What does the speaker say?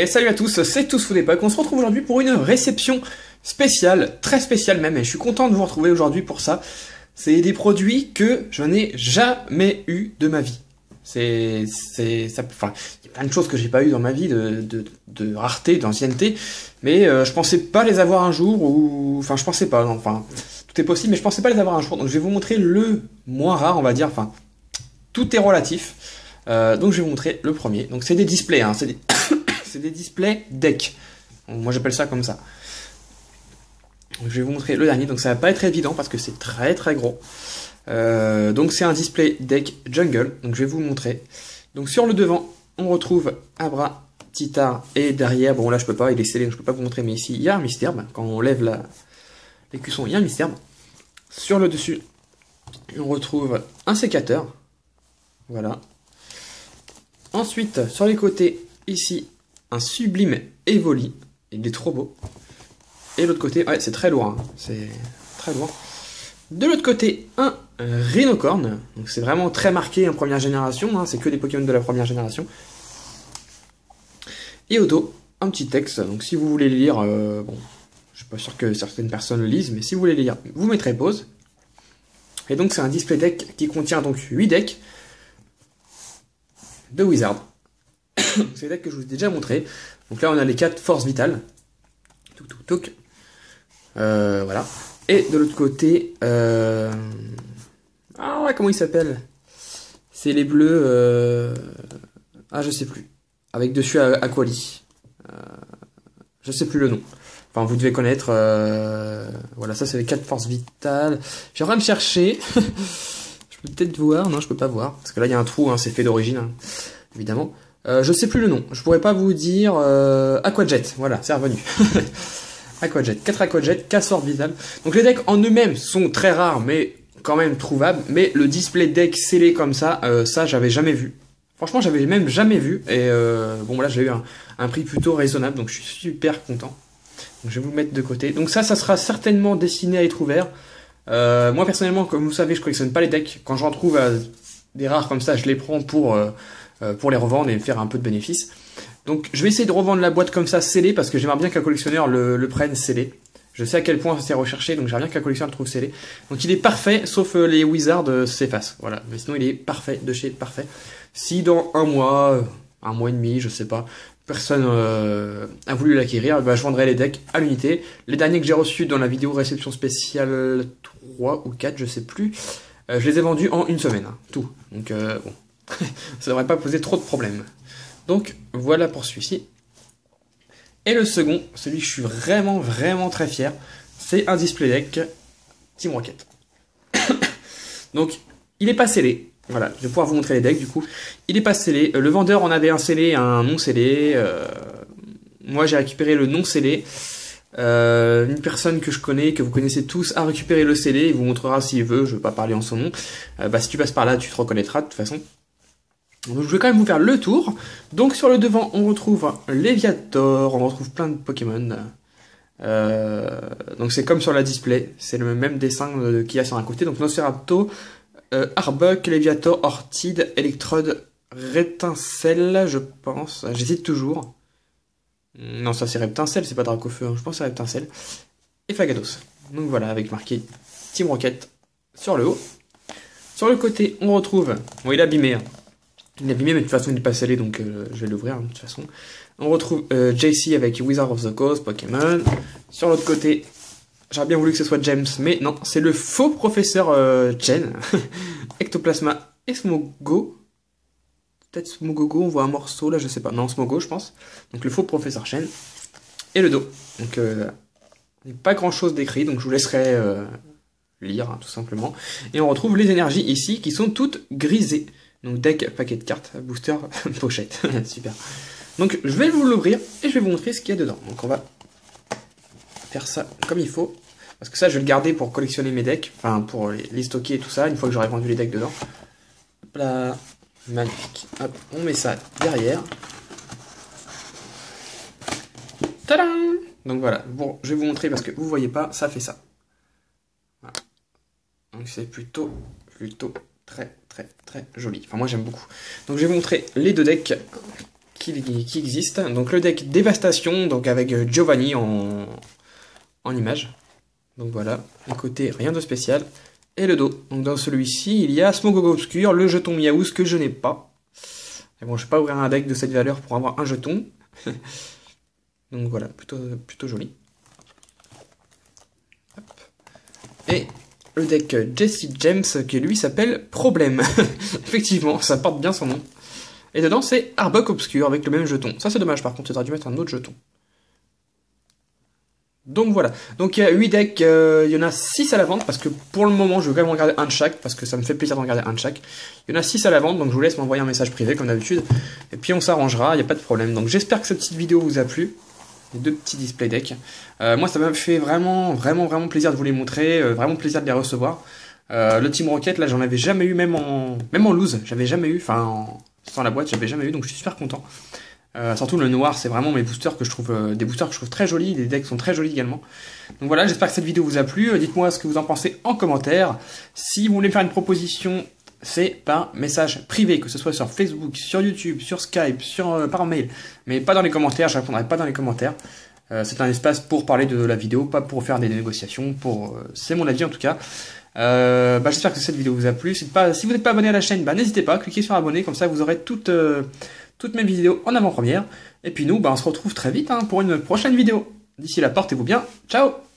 Et salut à tous, c'est Tous Food Epoch. On se retrouve aujourd'hui pour une réception spéciale, très spéciale même, et je suis content de vous retrouver aujourd'hui pour ça. C'est des produits que je n'ai jamais eu de ma vie. Enfin, il y a plein de choses que j'ai pas eu dans ma vie, de rareté, d'ancienneté, mais je pensais pas les avoir un jour, enfin je pensais pas, non, enfin tout est possible, mais je pensais pas les avoir un jour. Donc je vais vous montrer le moins rare, on va dire, enfin tout est relatif. Donc je vais vous montrer le premier. Donc c'est des displays, hein, c'est des displays deck. Moi j'appelle ça comme ça. Donc, je vais vous montrer le dernier. Donc ça va pas être évident parce que c'est très très gros. Donc c'est un display deck jungle. Donc je vais vous montrer. Donc sur le devant, on retrouve Abra, Titar et derrière, bon là je peux pas, il est scellé, donc je peux pas vous montrer, mais ici il y a un Mistirb. Quand on lève les cuissons, il y a un Mistirb. Sur le dessus, on retrouve un sécateur. Voilà. Ensuite, sur les côtés, ici, un Sublime Evoli. Il est trop beau. Et l'autre côté, ouais, c'est très lourd. Hein. C'est très lourd. De l'autre côté, un Rhinocorn. Donc c'est vraiment très marqué en première génération. Hein. C'est que des Pokémon de la première génération. Et au dos, un petit texte. Donc si vous voulez le lire, bon, je suis pas sûr que certaines personnes le lisent, mais si vous voulez le lire, vous mettrez pause. Et donc c'est un display deck qui contient donc 8 decks de Wizard. C'est les decks que je vous ai déjà montré. Donc là on a les 4 forces vitales. Touc. Voilà. Et de l'autre côté, ah ouais, comment il s'appelle? C'est les bleus, ah je sais plus. Avec dessus Aquali. Je sais plus le nom. Enfin vous devez connaître. Voilà, ça c'est les 4 forces vitales. J'ai rien de chercher. Je peux peut-être voir, non je peux pas voir. Parce que là il y a un trou, hein, c'est fait d'origine, hein, évidemment. Je sais plus le nom, je pourrais pas vous dire. Aquajet, voilà, c'est revenu. Aquajet, 4 Aquajet, 4 sortes vitales. Donc les decks en eux-mêmes sont très rares, mais quand même trouvables. Mais le display deck scellé comme ça, ça j'avais jamais vu. Franchement, j'avais même jamais vu. Et bon là j'ai eu un prix plutôt raisonnable, donc je suis super content. Donc je vais vous le mettre de côté. Donc ça sera certainement destiné à être ouvert. Moi personnellement, comme vous savez, je collectionne pas les decks. Quand j'en trouve des rares comme ça, je les prends pour les revendre et faire un peu de bénéfice. Donc je vais essayer de revendre la boîte comme ça scellée parce que j'aimerais bien qu'un collectionneur le prenne scellé. Je sais à quel point c'est recherché, donc j'aimerais bien qu'un collectionneur le trouve scellé. Donc il est parfait, sauf les Wizards s'effacent. Voilà, mais sinon il est parfait, de chez parfait. Si dans un mois et demi, je sais pas, personne a voulu l'acquérir, bah, je vendrai les decks à l'unité. Les derniers que j'ai reçus dans la vidéo réception spéciale 3 ou 4, je sais plus, je les ai vendus en une semaine, hein, tout. Donc bon, ça devrait pas poser trop de problèmes. Donc voilà pour celui-ci. Et le second, celui que je suis vraiment très fier, c'est un display deck Team Rocket. Donc il est pas scellé. Voilà, je vais pouvoir vous montrer les decks du coup. Il est pas scellé. Le vendeur en avait un scellé, un non scellé. Moi j'ai récupéré le non scellé. Une personne que je connais, que vous connaissez tous, a récupéré le scellé. Il vous montrera s'il veut. Je ne veux pas parler en son nom. Bah si tu passes par là, tu te reconnaîtras de toute façon. Donc je vais quand même vous faire le tour. Donc sur le devant, on retrouve Léviator, on retrouve plein de Pokémon. Donc c'est comme sur la display, c'est le même dessin qu'il y a sur un côté. Donc Nosferatu, Arbok, Léviator, Ortide, Electrode, Reptincelle, je pense. J'hésite toujours. Non, ça c'est Reptincelle, c'est pas Dracofeu, hein. Je pense que c'est Reptincelle. Et Fagados. Donc voilà, avec marqué Team Rocket sur le haut. Sur le côté, on retrouve... Bon, il est abîmé, hein. Il est abîmé, mais de toute façon, il n'est pas scellé, donc je vais l'ouvrir, hein, de toute façon. On retrouve JC avec Wizard of the Coast, Pokémon. Sur l'autre côté, j'aurais bien voulu que ce soit James, mais non, c'est le faux professeur Chen. Ectoplasma et Smogo. Peut-être Smogogo, on voit un morceau, là, je sais pas. Non, Smogo, je pense. Donc le faux professeur Chen. Et le dos. Donc, il n'y a pas grand-chose d'écrit, donc je vous laisserai lire, hein, tout simplement. Et on retrouve les énergies ici, qui sont toutes grisées. Donc deck, paquet de cartes, booster, pochette. Super. Donc je vais vous l'ouvrir et je vais vous montrer ce qu'il y a dedans. Donc on va faire ça comme il faut. Parce que ça je vais le garder pour collectionner mes decks. Enfin pour les stocker et tout ça, une fois que j'aurai vendu les decks dedans. Hop là. Magnifique. Hop, on met ça derrière. Tadam! Donc voilà. Bon, je vais vous montrer parce que vous voyez pas, ça fait ça. Voilà. Donc c'est plutôt très joli. Enfin moi j'aime beaucoup. Donc je vais vous montrer les deux decks qui existe. Donc le deck Dévastation, donc avec Giovanni en image. Donc voilà, le côté rien de spécial. Et le dos. Donc dans celui-ci, il y a Smogon Obscur, le jeton Miaouz que je n'ai pas. Et bon, je vais pas ouvrir un deck de cette valeur pour avoir un jeton. Donc voilà, plutôt joli. Hop. Et le deck Jesse James qui lui s'appelle Problème. Effectivement, ça porte bien son nom. Et dedans, c'est Arbok Obscur avec le même jeton. Ça, c'est dommage, par contre, j'aurais dû mettre un autre jeton. Donc voilà. Donc il y a 8 decks, il y en a 6 à la vente, parce que pour le moment, je vais quand même regarder un de chaque, parce que ça me fait plaisir de regarder un de chaque. Il y en a 6 à la vente, donc je vous laisse m'envoyer un message privé, comme d'habitude. Et puis on s'arrangera, il n'y a pas de problème. Donc j'espère que cette petite vidéo vous a plu. Les 2 petits display decks. Moi, ça m'a fait vraiment plaisir de vous les montrer, vraiment plaisir de les recevoir. Le Team Rocket, là, j'en avais jamais eu, même en loose, j'avais jamais eu, sans la boîte, j'avais jamais eu, donc je suis super content. Surtout le noir, c'est vraiment mes boosters que je trouve, des boosters que je trouve très jolis, les decks sont très jolis également. Donc voilà, j'espère que cette vidéo vous a plu, dites-moi ce que vous en pensez en commentaire. Si vous voulez me faire une proposition, c'est par message privé, que ce soit sur Facebook, sur YouTube, sur Skype, par mail, mais pas dans les commentaires, je répondrai pas dans les commentaires. C'est un espace pour parler de la vidéo, pas pour faire des négociations, c'est mon avis en tout cas. J'espère que cette vidéo vous a plu. Si vous n'êtes pas abonné à la chaîne, n'hésitez pas, cliquez sur abonner, comme ça vous aurez toutes mes vidéos en avant-première. Et puis nous, on se retrouve très vite pour une prochaine vidéo. D'ici là, portez-vous bien. Ciao!